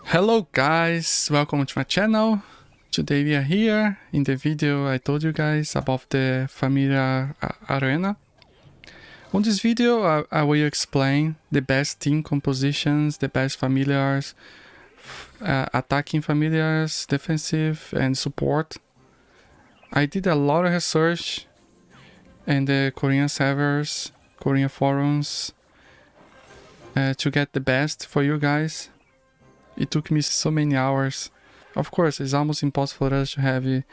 Hello guys, welcome to my channel. Today we are here. In the video I told you guys about the familiar arena. On this video I will explain the best team compositions, the best familiars, attacking familiars, defensive and support. I did a lot of research in the Korean servers, Korean forums to get the best for you guys. It took me so many hours. Of course, it's almost impossible for us to have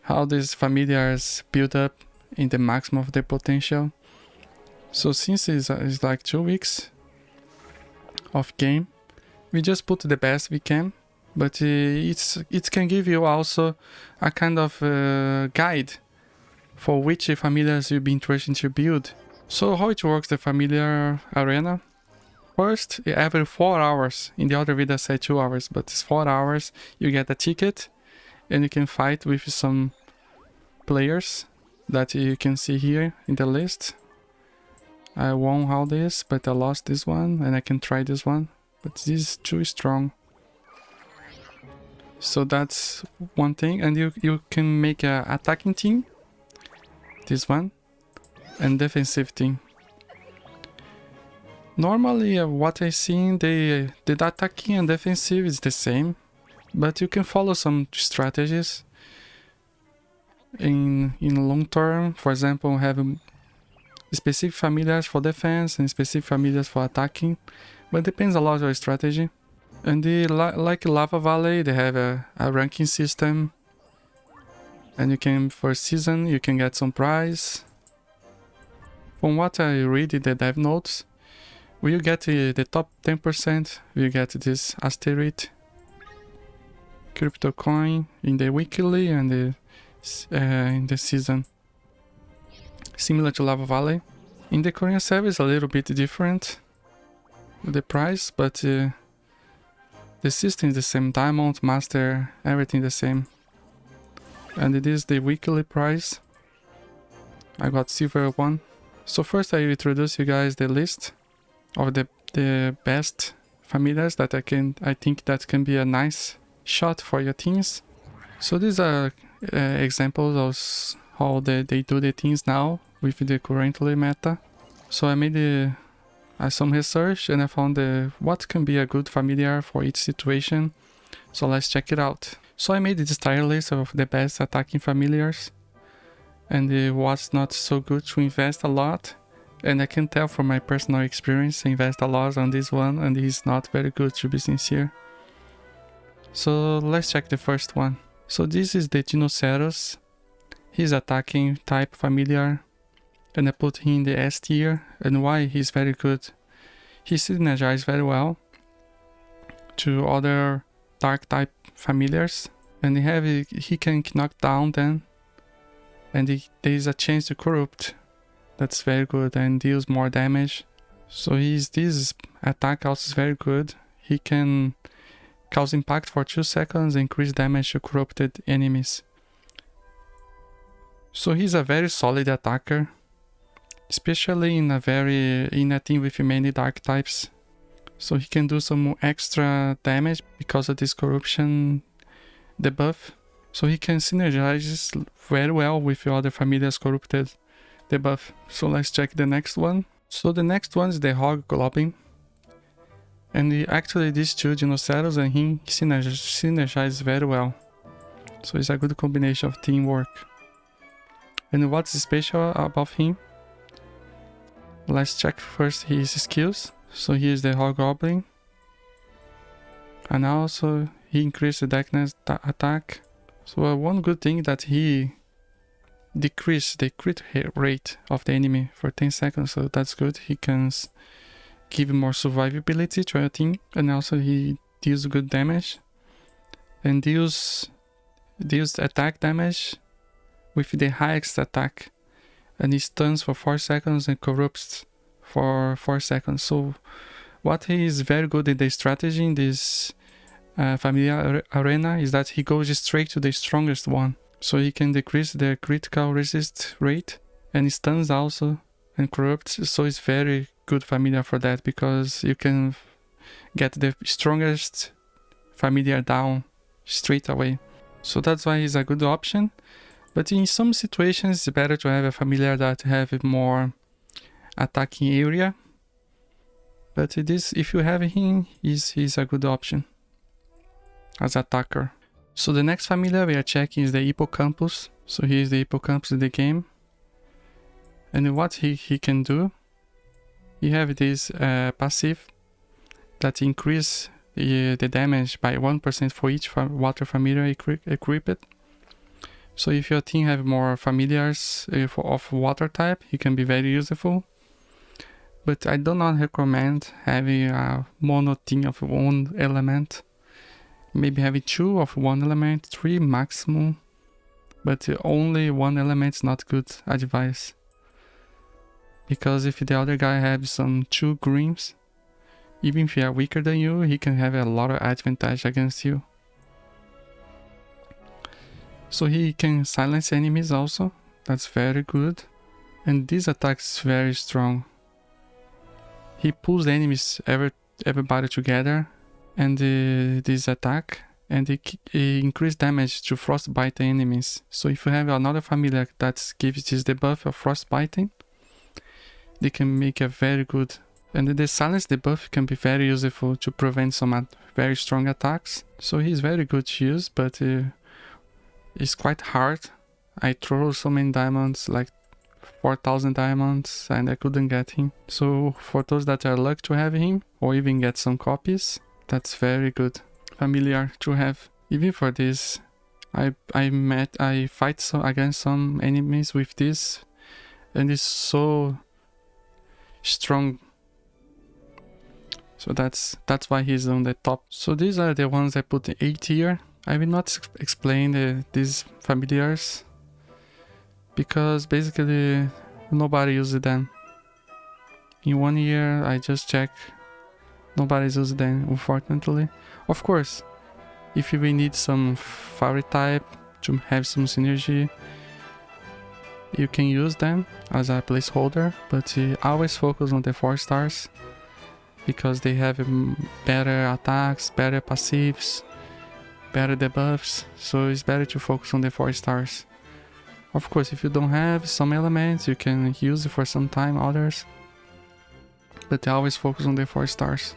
how these familiars build up in the maximum of their potential. So since it's like 2 weeks of game, we just put the best we can. But it can give you also a kind of guide for which familiars you'll be interested to build. So how it works, the familiar arena? First, every 4 hours, in the other video I said 2 hours, but it's 4 hours, you get a ticket and you can fight with some players that you can see here in the list. I won all this, but I lost this one and I can try this one, but this is too strong. So that's one thing, and you can make a attacking team, this one, and defensive team. Normally, what I see, the attacking and defensive is the same, but you can follow some strategies. In long term, for example, have specific familiars for defense and specific familiars for attacking, but it depends a lot on your strategy. And like Lava Valley, they have a ranking system, and you can, for season, you can get some prize. From what I read in the dev notes, when you get the top 10%, you get this asteroid crypto coin in the weekly and in the season. Similar to Lava Valley. In the Korean service, a little bit different the price, but the system is the same. Diamond, Master, everything the same. And it is the weekly price. I got silver 1. So first I introduce you guys the list of the best familiars that I think that can be a nice shot for your teams. So these are examples of how they do the things now with the currently meta. So I made some research and I found what can be a good familiar for each situation. So let's check it out. So I made this tier list of the best attacking familiars and what's not so good to invest a lot. And I can tell from my personal experience, I invest a lot on this one and he's not very good, to be sincere. So let's check the first one. So this is the Dinoceros. He's attacking type familiar and I put him in the S tier. And why he's very good? He synergizes very well to other dark type familiars. And he can knock down them. And there is a chance to corrupt. That's very good and deals more damage. So this attack also is very good. He can cause impact for 2 seconds and increase damage to corrupted enemies. So he's a very solid attacker, especially in a team with many dark types. So he can do some extra damage because of this corruption debuff. So he can synergize very well with the other familiars corrupted debuff. So let's check the next one. So the next one is the Hog-Goblin. And actually these two, Dinoceros and him, synergize very well. So it's a good combination of teamwork. And what's special about him? Let's check first his skills. So here's the Hog-Goblin. And also he increased the darkness attack. So one good thing that he decrease the crit rate of the enemy for 10 seconds, so that's good. He can give more survivability to your team, and also he deals good damage and deals attack damage with the highest attack, and he stuns for 4 seconds and corrupts for 4 seconds. So what he is very good in the strategy in this familiar arena is that he goes straight to the strongest one. So he can decrease the critical resist rate and stuns also and corrupts. So it's very good familiar for that because you can get the strongest familiar down straight away. So that's why he's a good option. But in some situations it's better to have a familiar that have more attacking area. But this, if you have him, he's a good option as attacker. So the next familiar we are checking is the Hippocampus. So here's the Hippocampus in the game. And what he can do, he have this passive that increase the damage by 1% for each water familiar equipped. So if your team have more familiars of water type, he can be very useful. But I do not recommend having a mono team of one element. Maybe having 2 of one element, 3 maximum. But only one element is not good advice. Because if the other guy has some 2 greens, even if he are weaker than you, he can have a lot of advantage against you. So he can silence enemies also. That's very good. And this attack is very strong. He pulls the enemies, everybody together, and this attack, and it increase damage to frostbite enemies. So if you have another familiar that gives this debuff of frostbiting, they can make a very good. And the silence debuff can be very useful to prevent some very strong attacks. So he's very good to use, but it's quite hard. I throw so many diamonds, like 4,000 diamonds, and I couldn't get him. So for those that are lucky to have him, or even get some copies, that's very good familiar to have. Even for this, I fight against some enemies with this, and it's so strong. So that's why he's on the top. So these are the ones I put in A tier. I will not explain these familiars, because basically nobody uses them. In 1 year I just check, nobody's using them, unfortunately. Of course, if we need some fairy type to have some synergy, you can use them as a placeholder, but always focus on the 4 stars, because they have better attacks, better passives, better debuffs, so it's better to focus on the 4 stars. Of course, if you don't have some elements, you can use it for some time, others, but always focus on the 4 stars.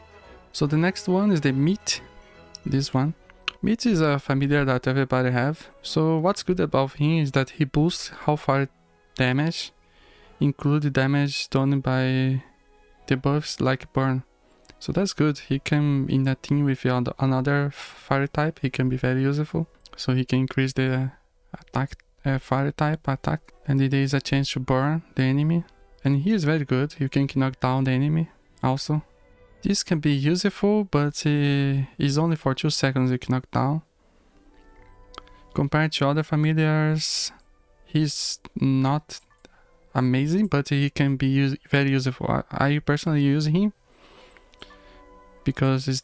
So the next one is the Mite, this one. Mite is a familiar that everybody have. So what's good about him is that he boosts how far damage, include damage done by debuffs like burn. So that's good. He can, in a team with another fire type, he can be very useful. So he can increase the attack, fire type attack, and there is a chance to burn the enemy. And he is very good. You can knock down the enemy also. This can be useful, but it's only for 2 seconds you can knock down. Compared to other familiars, he's not amazing, but he can be very useful. I personally use him because it's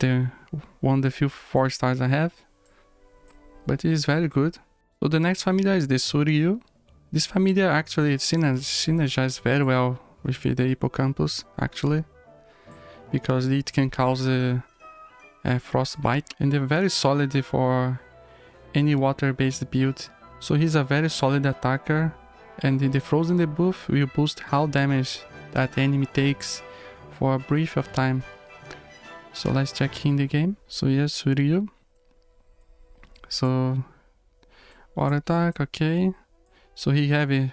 one of the few 4 stars I have, but it is very good. So the next familiar is the Suiryu. This familiar actually synergizes very well with the Hippocampus, actually, because it can cause a frostbite, and they're very solid for any water-based build. So he's a very solid attacker, and the frozen debuff will boost how damage that enemy takes for a brief of time. So let's check in the game. So yes, Suiryu. So water attack, okay. So he have a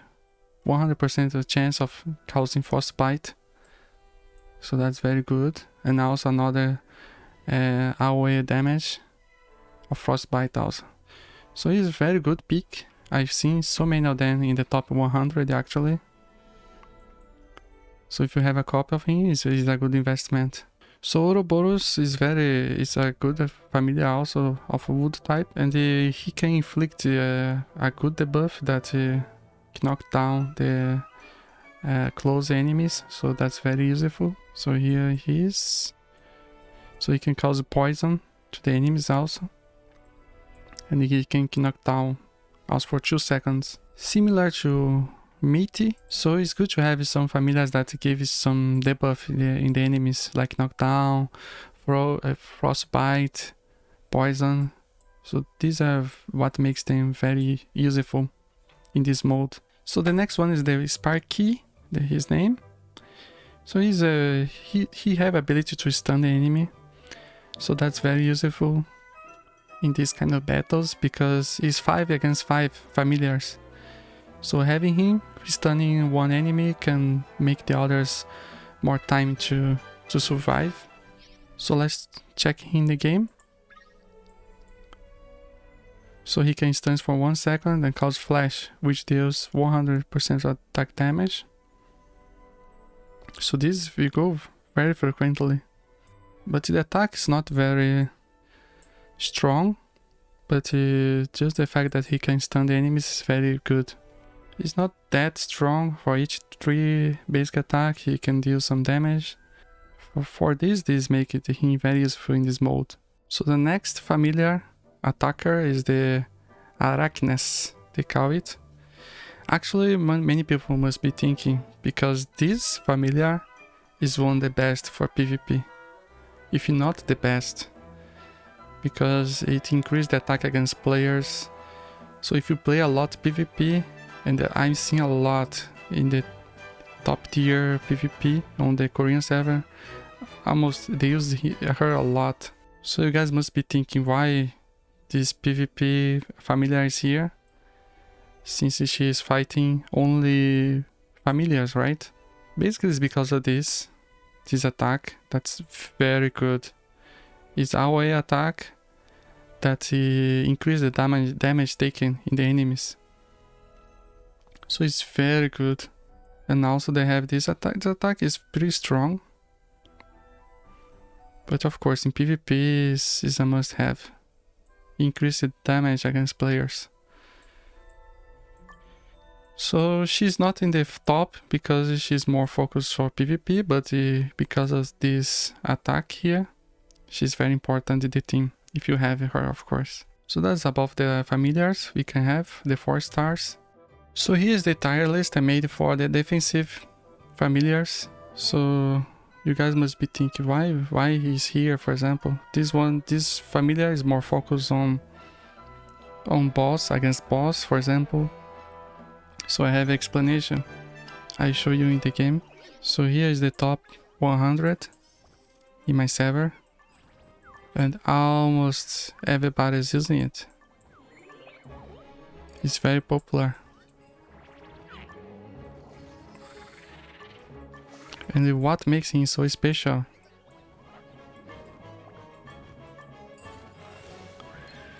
100% of chance of causing frostbite. So that's very good. And also another AoE damage of frostbite also. So he's a very good pick. I've seen so many of them in the top 100 actually. So if you have a copy of him, it's a good investment. So Oroboros is a good familiar also of wood type, and he can inflict a good debuff that knock down the close enemies, so that's very useful. So here he is. So he can cause poison to the enemies also, and he can knock down also for 2 seconds. Similar to Mite, so it's good to have some familiars that give some debuff in the enemies, like knockdown, frostbite, poison. So these are what makes them very useful in this mode. So the next one is the Sparkee, his name. So he have ability to stun the enemy. So that's very useful in this kind of battles because he's 5 against 5 familiars. So having him stunning one enemy can make the others more time to survive. So let's check in the game. So he can stun for 1 second and cause flash, which deals 100% attack damage. So this will go very frequently. But the attack is not very strong, but just the fact that he can stun the enemies is very good. It's not that strong. For each 3 basic attack he can deal some damage. For this make him very useful in this mode. So the next familiar attacker is the Arachnes, they call it. Actually, many people must be thinking, because this familiar is one of the best for PvP, if not the best, because it increases the attack against players. So if you play a lot PvP, and I'm seeing a lot in the top tier PvP on the Korean server, almost they use her a lot. So you guys must be thinking why this PvP familiar is here, since she is fighting only familiars, right? Basically it's because of this attack that's very good. It's AoE attack that increases the damage taken in the enemies. So it's very good. And also they have this attack. The attack is pretty strong. But of course in PvP is a must have. Increase the damage against players. So she's not in the top because she's more focused for PvP, but because of this attack here, she's very important in the team, if you have her of course. So that's above the familiars we can have, the 4 stars. So here's the tier list I made for the defensive familiars. So you guys must be thinking why he's here, for example. This familiar is more focused on boss, against boss, for example. So I have explanation. I show you in the game. So here is the top 100 in my server. And almost everybody's using it. It's very popular. And what makes him so special?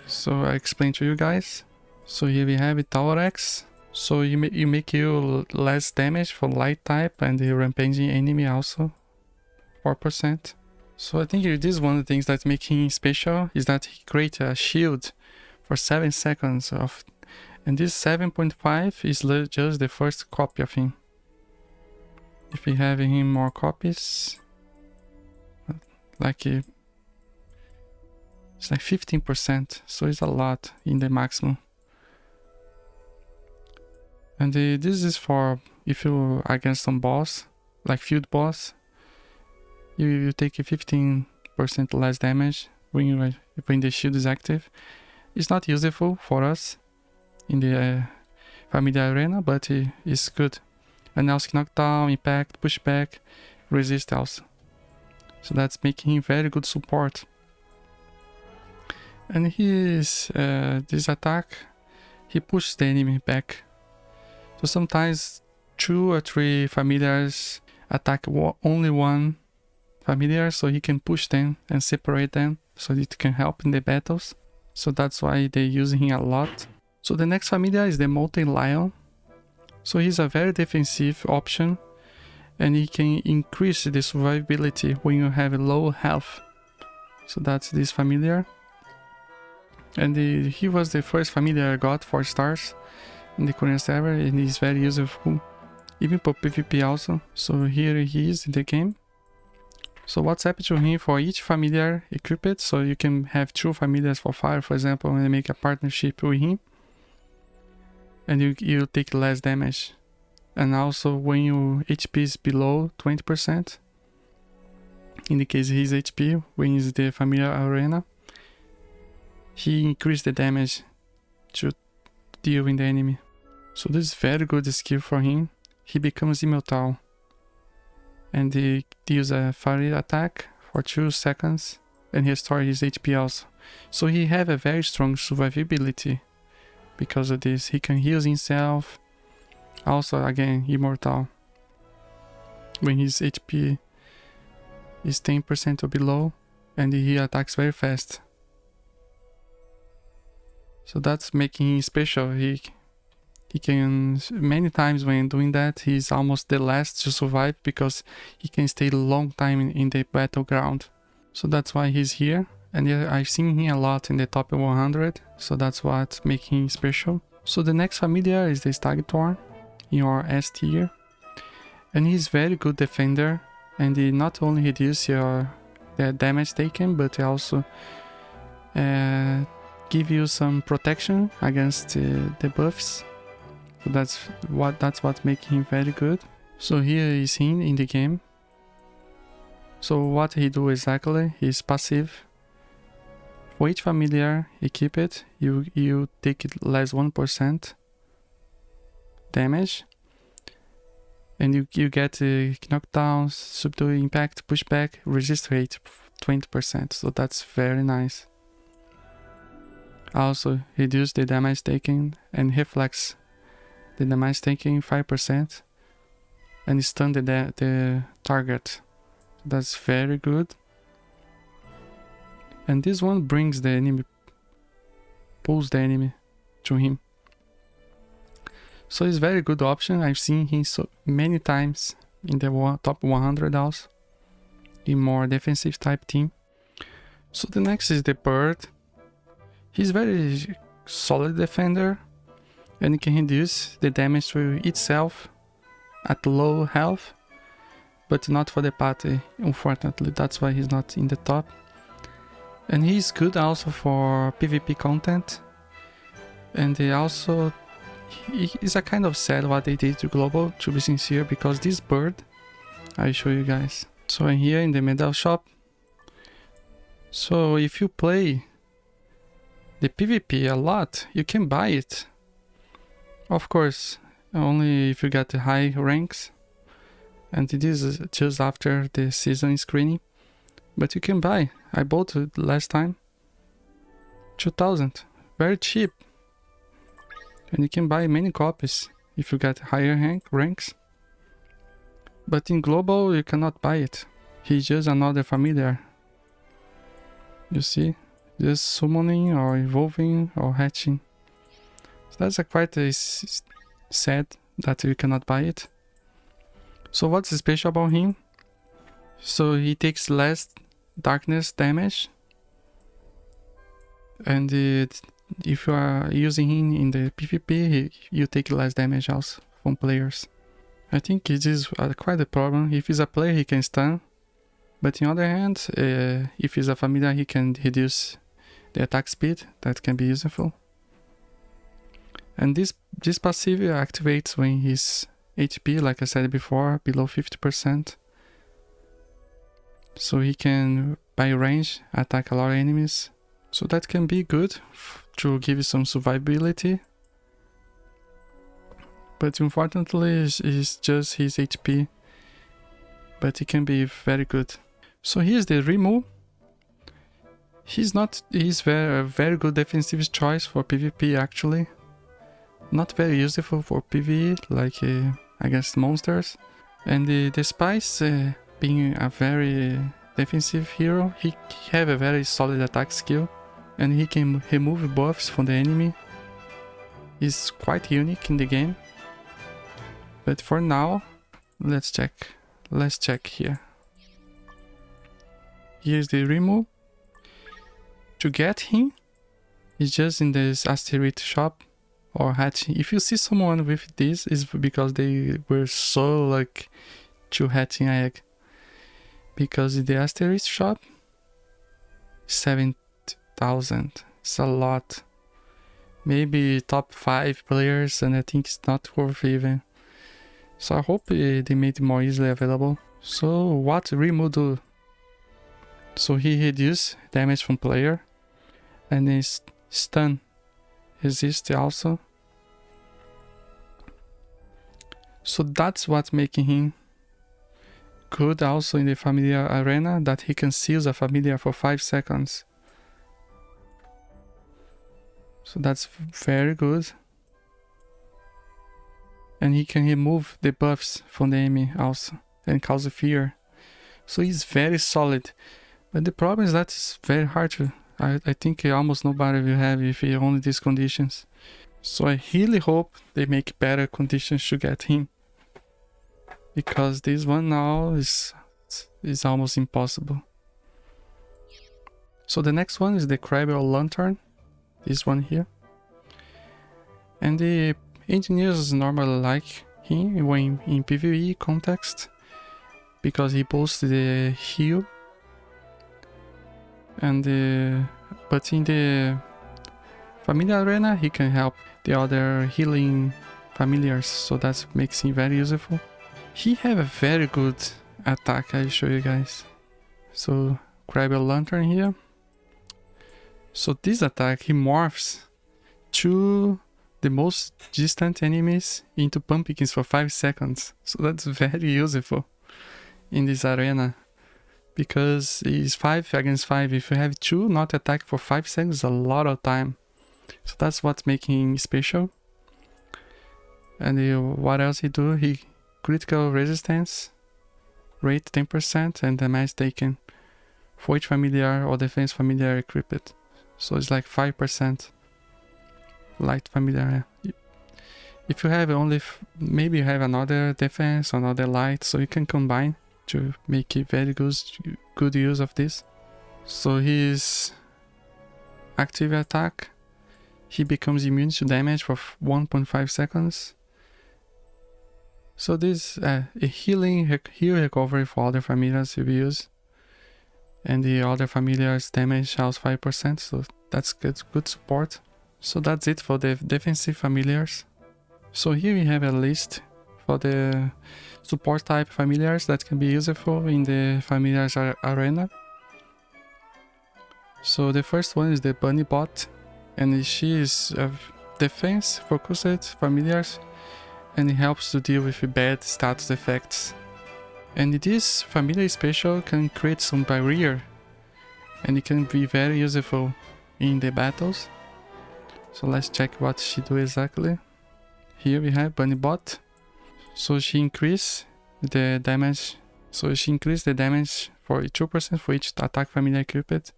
So I explain to you guys. So here we have Taurex. So you make you less damage for light type, and the rampaging enemy also 4%. So I think this is one of the things that make him special, is that he creates a shield for 7 seconds of, and this 7.5 is just the first copy of him. If we have him more copies, like it's like 15%, so it's a lot in the maximum. And this is for if you against some boss, like field boss, you take a 15% less damage when the shield is active. It's not useful for us in the familiar arena, but it's good. And also knockdown, impact, pushback, resist also. So that's making him very good support. And this attack, he pushes the enemy back. So sometimes 2 or 3 familiars attack only one familiar, so he can push them and separate them, so it can help in the battles. So that's why they're using him a lot. So the next familiar is the Molten Lion. So he's a very defensive option, and he can increase the survivability when you have low health. So that's this familiar. And he was the first familiar I got 4 stars in the Korean server, and he's very useful, even for PvP also. So here he is in the game. So what's happened to him for each familiar equipped, so you can have 2 familiars for fire, for example, and make a partnership with him. And you take less damage. And also when your HP is below 20%, in the case his HP, when he's the familiar arena, he increased the damage to deal with the enemy. So this is very good skill for him. He becomes immortal. And he deals a fire attack for 2 seconds. And he restores his HP also. So he have a very strong survivability. Because of this, he can heal himself. Also, again, immortal. When his HP is 10% or below, and he attacks very fast. So that's making him special. He can, many times when doing that, he's almost the last to survive because he can stay a long time in the battleground. So that's why he's here. And yeah, I've seen him a lot in the top 100, so that's what makes him special. So the next familiar is the Stagthorn in your S tier. And he's very good defender, and he not only reduces the damage taken, but he also give you some protection against the buffs. So that's what makes him very good. So here is him in the game. So what he do exactly? He's passive. For each familiar you keep it, you take it less 1% damage. And you get knockdowns, subdue impact, pushback, resist rate 20%. So that's very nice. Also reduce the damage taken and reflex the damage taken 5%. And stun the target. That's very good. And this one brings the enemy, pulls the enemy to him. So it's a very good option. I've seen him so many times in the top 100 also, in more defensive type team. So the next is the Byrde. He's very solid defender, and he can reduce the damage to itself at low health, but not for the party, unfortunately. That's why he's not in the top. And he's good also for PvP content, and they also, it's a kind of sad what they did to Global, to be sincere, because this Byrde, I'll show you guys. So I'm here in the medal shop. So if you play the PvP a lot, you can buy it. Of course, only if you get the high ranks, and this is just after the season screening. But you can buy. I bought it last time. 2000. Very cheap. And you can buy many copies if you get higher ranks. But in global you cannot buy it. He's just another familiar. You see? Just summoning or evolving or hatching. So that's quite sad that you cannot buy it. So what's special about him? So he takes less darkness damage. And if you are using him in the PvP, you take less damage also from players. I think it is quite a problem. If he's a player, he can stun. But on the other hand, if he's a familiar, he can reduce the attack speed. That can be useful. And this passive activates when his HP, like I said before, below 50%. So he can, by range, attack a lot of enemies. So that can be good to give you some survivability. But unfortunately, it's just his HP. But it can be very good. So here's the Rimu. He's very good defensive choice for PvP actually. Not very useful for PvE, like against monsters. And the Spice, being a very defensive hero, he have a very solid attack skill. And he can remove buffs from the enemy. He's quite unique in the game. But for now, let's check. Let's check here. Here's the Rimu. To get him, it's just in this asteroid shop or hatching. If you see someone with this, it's because they were so like to hatching an egg. Because in the asteroid shop, 7,000. It's a lot. Maybe top 5 players, and I think it's not worth even. So I hope they made it more easily available. So what Rimu do? So he reduce damage from player, And his stun resist also. So that's what's making him good also in the familiar arena, that he can seize a familiar for 5 seconds. So that's very good. And he can remove the buffs from the enemy also and cause fear. So he's very solid. But the problem is that it's very hard to... I think almost nobody will have if he only these conditions. So I really hope they make better conditions to get him. Because this one now is almost impossible. So the next one is the Crabble Lantern. This one here. And the engineers normally like him when in PvE context. Because he boosts the heal. And but in the familiar arena he can help the other healing familiars. So that makes him very useful. He have a very good attack, I'll show you guys. So, Crabble Lantern here. So this attack, he morphs 2 the most distant enemies into pumpkins for 5 seconds. So that's very useful in this arena. Because it's 5 against 5. If you have 2 not attack for 5 seconds, a lot of time. So that's what's making him special. And what else he do? He critical resistance rate 10% and damage taken for each familiar or defense familiar equipped. So it's like 5% light familiar. If you have only, maybe you have another defense, another light, so you can combine to make it very good use of this. So his active attack, he becomes immune to damage for 1.5 seconds. So this a heal recovery for other familiars will be used. And the other familiars damage house 5%, so that's good support. So that's it for the defensive familiars. So here we have a list for the support type familiars that can be useful in the familiars arena. So the first one is the Bunnybot, and she is a defense focused familiars, and it helps to deal with bad status effects. And this familiar special can create some barrier, and it can be very useful in the battles. So let's check what she do exactly. Here we have Bunnybot. So she increase the damage. So she increase the damage for 2% for each attack familiar equipped,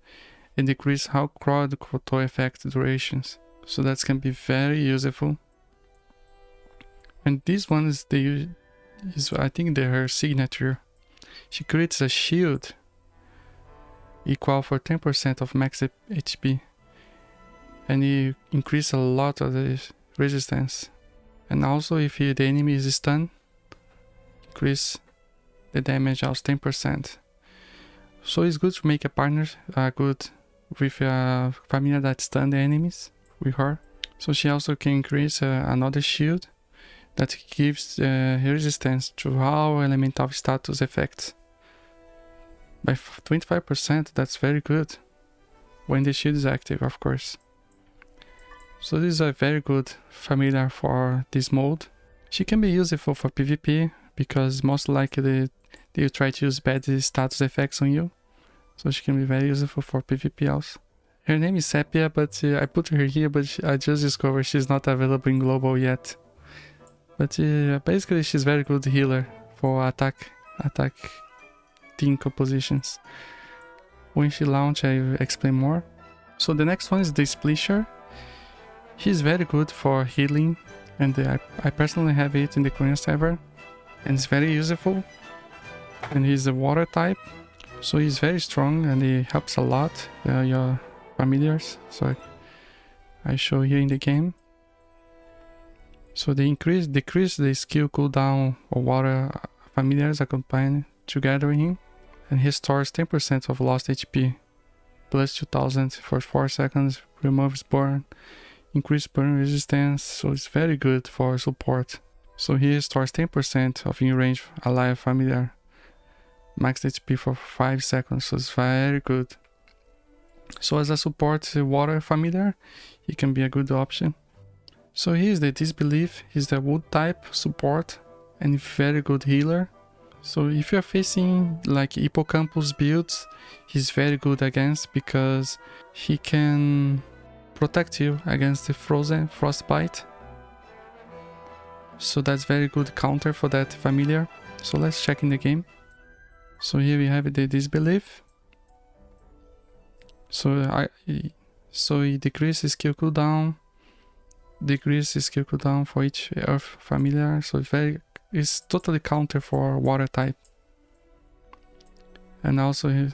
and decrease how crowd control effect durations. So that can be very useful. And this one is I think her signature. She creates a shield equal for 10% of max HP, and it increases a lot of the resistance. And also if the enemy is stunned, increase the damage of 10%. So it's good to make a partner good with a familiar that stun the enemies with her. So she also can increase another shield that gives resistance to all elemental status effects by 25%. That's very good when the shield is active, of course. So this is a very good familiar for this mode. She can be useful for PvP because most likely they try to use bad status effects on you. So she can be very useful for PvP also. Her name is Sepia, but I put her here, but I just discovered she's not available in global yet. But basically she's very good healer for attack team compositions. When she launch, I will explain more. So the next one is the Splisher. He's very good for healing, and I personally have it in the Korean server, and it's very useful. And he's a water type, so he's very strong and he helps a lot your familiars. So I show here in the game. So they decrease the skill cooldown of water familiars accompanied together with him, and he stores 10% of lost HP, plus 2000 for 4 seconds, removes burn, increase burn resistance, so it's very good for support. So he stores 10% of in range alive familiar, max HP for 5 seconds, so it's very good. So as a support water familiar, he can be a good option. So here's the Disbeleaf, he's the wood type support and very good healer. So if you're facing like Hippocampus builds, he's very good against because he can protect you against the frostbite. So that's very good counter for that familiar. So let's check in the game. So here we have the Disbeleaf. So he decreases skill cooldown, decreases skill cooldown for each earth familiar. So it's totally counter for water type. And also he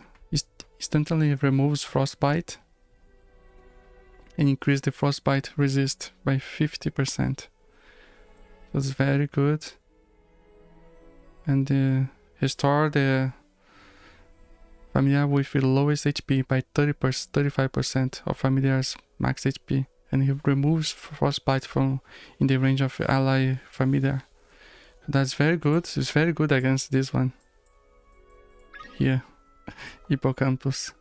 instantly removes frostbite and increase the frostbite resist by 50%. That's very good. And restore the familiar with the lowest HP by 35% of familiar's max HP, and he removes frostbite from in the range of ally familiar. That's very good. It's very good against this one. Here, Hippocampus.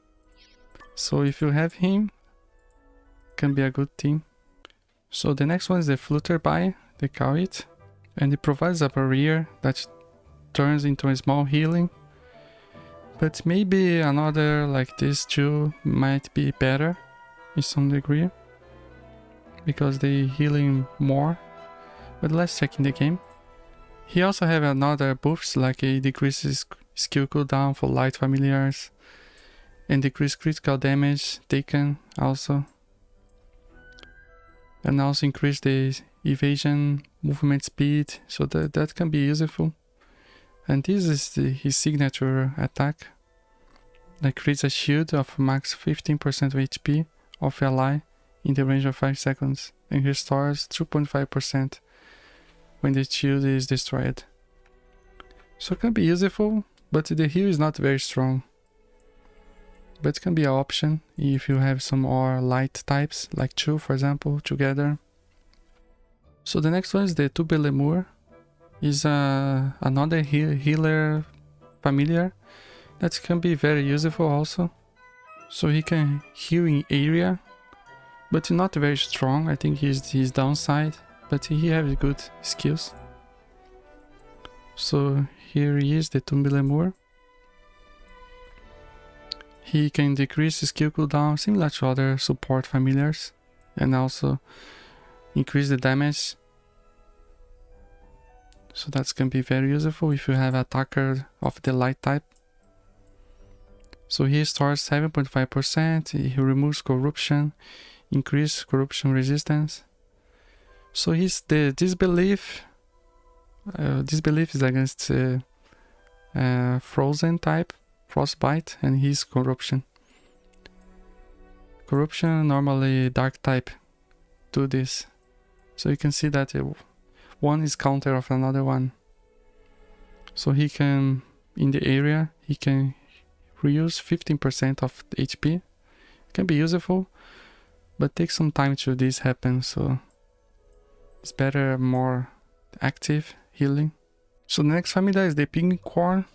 So if you have him, can be a good team. So the next one is the Flutterby, they call it, and it provides a barrier that turns into a small healing. But maybe another like this two might be better in some degree, because they healing more. But let's check in the game. He also have another buffs, like he decreases skill cooldown for light familiars and decrease critical damage taken also. And also increase the evasion movement speed, so that can be useful. And this is his signature attack that creates a shield of max 15% of HP of ally in the range of 5 seconds and restores 2.5% when the shield is destroyed. So it can be useful, but the heal is not very strong. But it can be an option if you have some more light types, like 2 for example, together. So the next one is the Thumbelemur. Is another healer familiar that can be very useful also. So he can heal in area, but not very strong. I think he's his downside, but he has good skills. So here he is, the Thumbelemur. He can decrease skill cooldown similar to other support familiars, and also increase the damage. So that can be very useful if you have an attacker of the light type. So he stores 7.5%, he removes corruption, increase corruption resistance. So he's the Disbeleaf. Disbeleaf is against frozen type, frostbite, and he's corruption. Corruption, normally dark type do this. So you can see that one is counter of another one. So he can, in the area, he can reuse 15% of the HP. Can be useful, but takes some time to this happen, so it's better more active healing. So the next familiar is the Penguicorn.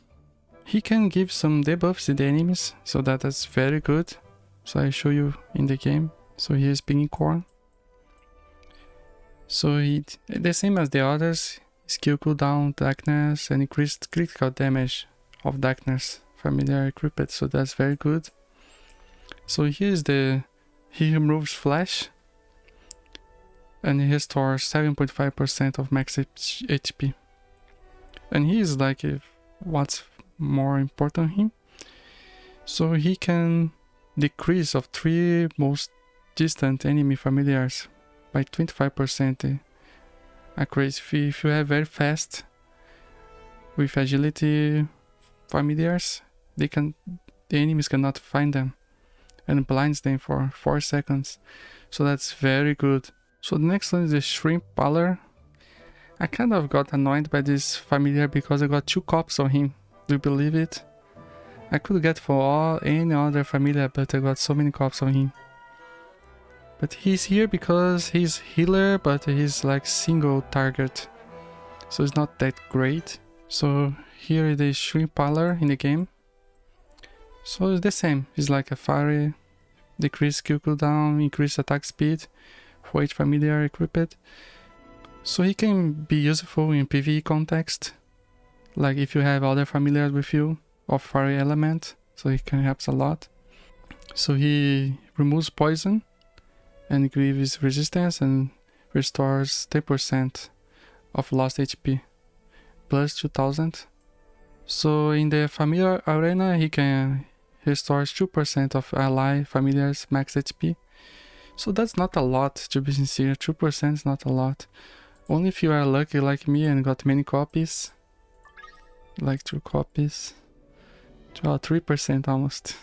He can give some debuffs to the enemies, so that's very good. So I show you in the game. So here's Penguicorn. So he, the same as the others, skill cooldown, darkness, and increased critical damage of darkness familiar equipped, so that's very good. So here's he removes flash, and he restores 7.5% of max HP. And he is like what's more important him. So he can decrease of 3 most distant enemy familiars by 25% accuracy. If you have very fast with agility familiars, the enemies cannot find them and blinds them for 4 seconds. So that's very good. So the next one is the Shrimpaler. I kind of got annoyed by this familiar because I got 2 copies of him. Do you believe it? I could get for any other familiar, but I got so many copies of him. But he's here because he's healer, but he's like single target, so it's not that great. So here is the Shrimpaler in the game. So it's the same. It's like a fairy decrease skill cooldown, increase attack speed for each familiar equipped. So he can be useful in PvE context, like if you have other familiars with you of fire element, so he can help a lot. So he removes poison and gives resistance and restores 10% of lost HP plus 2000. So in the familiar arena he can restore 2% of ally familiars max HP. So that's not a lot, to be sincere. 2% is not a lot. Only if you are lucky like me and got many copies. Like 2 copies. 3% almost.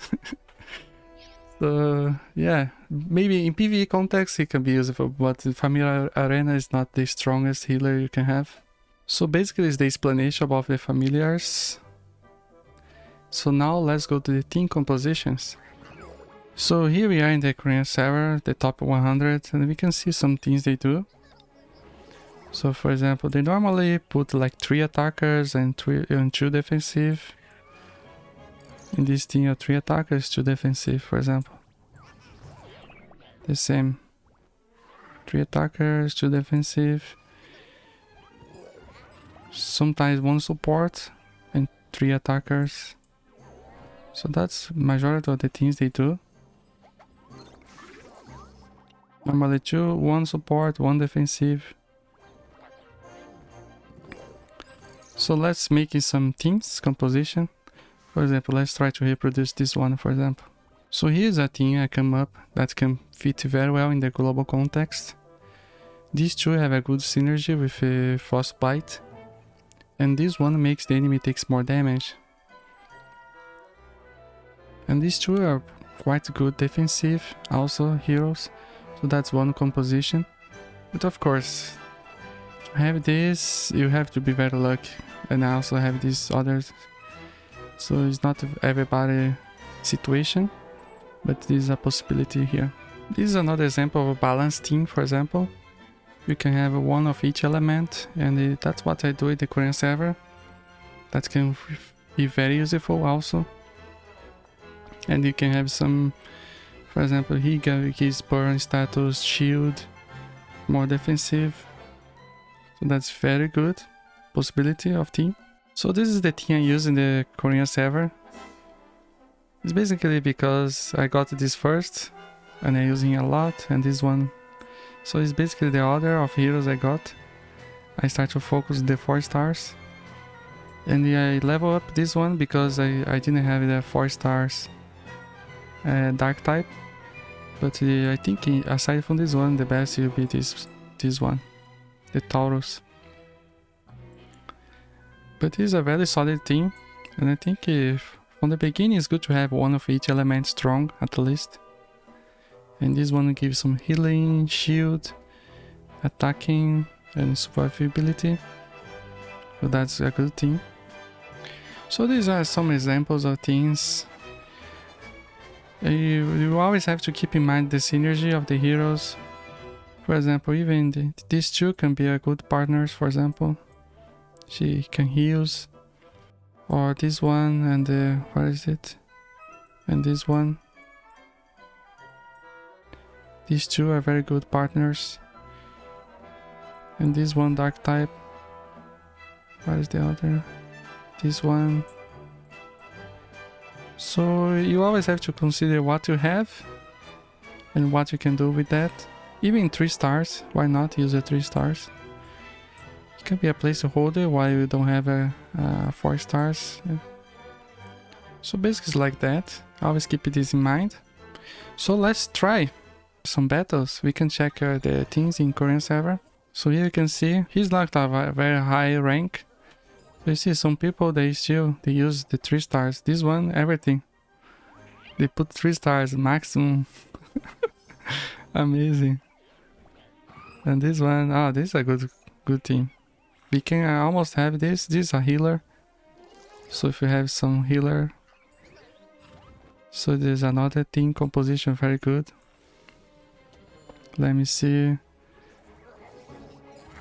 So yeah, maybe in PvE context it can be useful, but in familiar arena is not the strongest healer you can have. So basically it's the explanation about the familiars. So now let's go to the team compositions. So here we are in the Korean server, the top 100, and we can see some things they do. So for example, they normally put like 3 attackers and 2 defensive. In this team, 3 attackers, 2 defensive, for example. The same. 3 attackers, 2 defensive. Sometimes 1 support and 3 attackers. So that's majority of the things they do. Normally 2, 1 support, 1 defensive. So let's make some teams composition. For example, let's try to reproduce this one, for example. So here's a thing I come up that can fit very well in the global context. These 2 have a good synergy with a Frostbite. And this one makes the enemy takes more damage. And these 2 are quite good defensive, also heroes. So that's one composition. But of course, to have this, you have to be very lucky. And I also have these others. So it's not everybody situation, but this is a possibility here. This is another example of a balanced team, for example. You can have 1 of each element, and that's what I do in the Korean server. That can be very useful also. And you can have some, for example, he gives burn status, shield, more defensive. So that's very good possibility of team. So this is the team I use in the Korean server. It's basically because I got this first and I'm using a lot, and this one. So it's basically the order of heroes I got. I start to focus the 4 stars. And I level up this one because I didn't have the 4 stars dark type. But I think aside from this one, the best will be this one, the Taurus. But it's a very solid team, and I think from the beginning it's good to have 1 of each element strong at least. And this one gives some healing, shield, attacking, and survivability. So that's a good team. So these are some examples of things. You always have to keep in mind the synergy of the heroes. For example, even these 2 can be a good partners, for example. She can heal. Or this one and what is it? And this one. These 2 are very good partners. And this one dark type. What is the other? This one. So you always have to consider what you have and what you can do with that. Even 3 stars, why not use the 3 stars? It can be a placeholder while you don't have a 4 stars. So basically it's like that. Always keep this in mind. So let's try some battles. We can check the teams in Korean server. So here you can see he's not a very high rank. So you see some people they use the 3 stars. This one, everything. They put 3 stars maximum. Amazing. And this one, this is a good team. We can almost have this. This is a healer. So if you have some healer. So there's another team composition, very good. Let me see.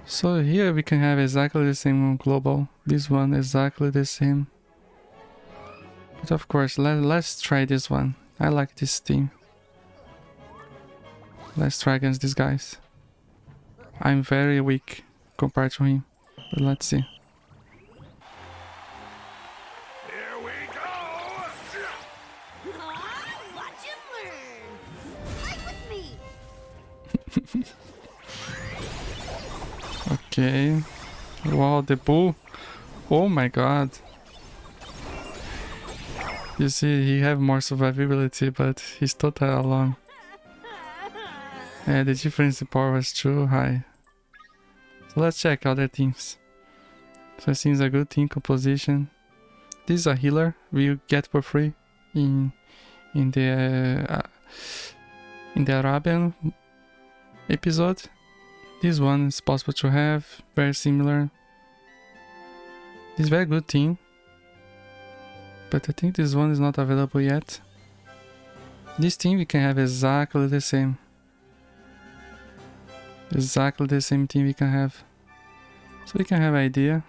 So here we can have exactly the same global. This one exactly the same. But of course, let's try this one. I like this team. Let's try against these guys. I'm very weak compared to him. But let's see. Here we go! Watch him learn. Fight with me. Okay. Wow, the bull. Oh my god. You see, he have more survivability, but he's totally alone. Yeah, the difference in power was too high. So let's check other teams. So it seems a good team composition. This is a healer we get for free in the Arabian episode. This one is possible to have, very similar. This is very good team. But I think this one is not available yet. This team we can have exactly the same. Exactly the same team we can have. So we can have an idea.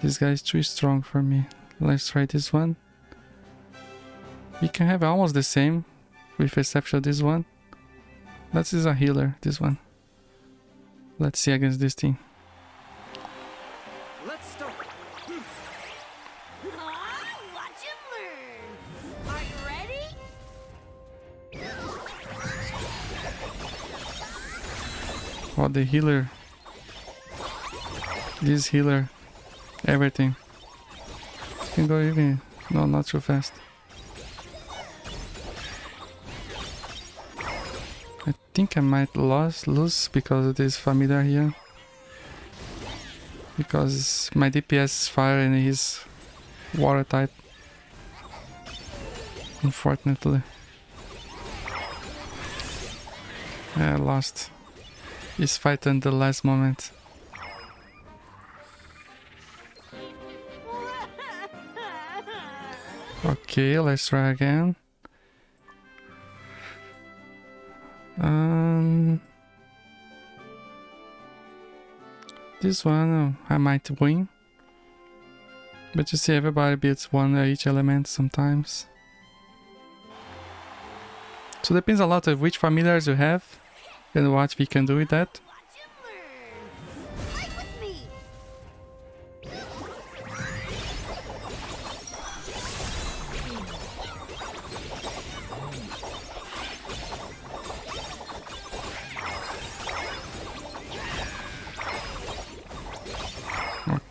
This guy is too strong for me. Let's try this one. We can have almost the same, with exception of this one. That is a healer, this one. Let's see against this team. Let's start. Watch him learn. Are you ready? Oh, the healer. This healer. Everything. Can go even... No, not too fast. I think I might lose because of this familiar here. Because my DPS is fire and he's water type. Unfortunately. I lost. He's fighting the last moment. Okay, let's try again. This one I might win. But you see, everybody beats one each element sometimes. So depends a lot of which familiars you have and what we can do with that. Watch him learn. Fight with me.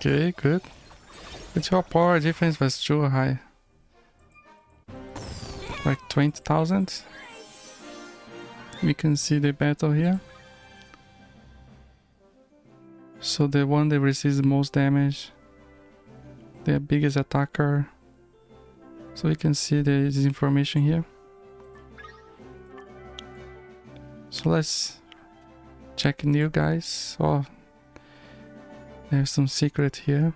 Okay, good. But your power difference was too high. Like 20,000. We can see the battle here. So the one that receives the most damage, the biggest attacker. So we can see this information here. So let's check new guys. Oh, there's some secret here.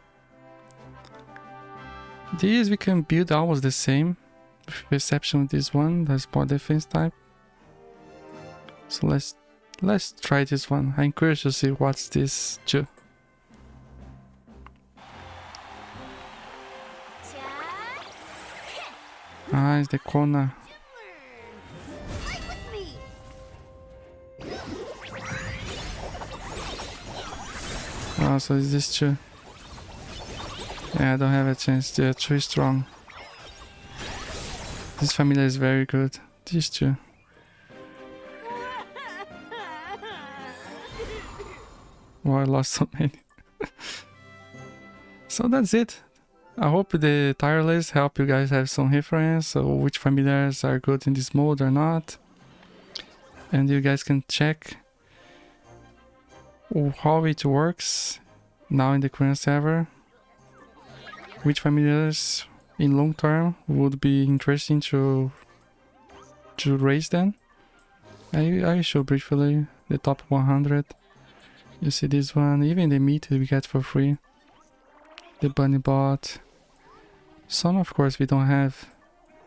These we can build almost the same, with the exception of this one, that's more defense type. So let's try this one. I'm curious to see what's this do. Ah, it's the Kona. Fight with me. Oh, so it's this two. Yeah, I don't have a chance. They're too strong. This familiar is very good. These two. Oh, I lost so many. So that's it. I hope the tier list help you guys have some reference of which familiars are good in this mode or not. And you guys can check how it works now in the current server. Which familiars in long term would be interesting to raise them. I show briefly the top 100. You see this one, even the Mite we get for free. The Bunnybot. Some of course we don't have,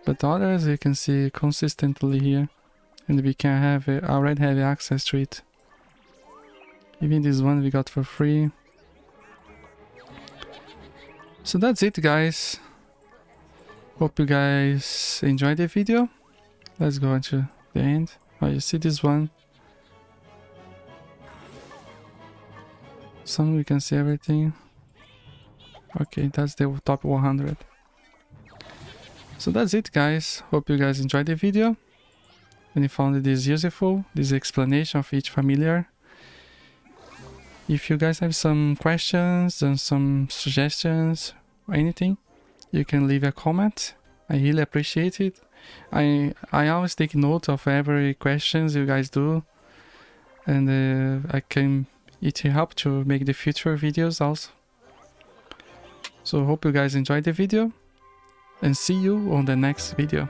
but others you can see consistently here. And we can have already have access to it. Even this one we got for free. So that's it guys. Hope you guys enjoyed the video. Let's go into the end. Oh, you see this one? Some we can see everything. Okay, that's the top 100. So that's it, guys. Hope you guys enjoyed the video and you found this useful, this explanation of each familiar. If you guys have some questions and some suggestions or anything, you can leave a comment. I really appreciate it. I always take note of every questions you guys do, and it help to make the future videos also. So hope you guys enjoyed the video, and see you on the next video.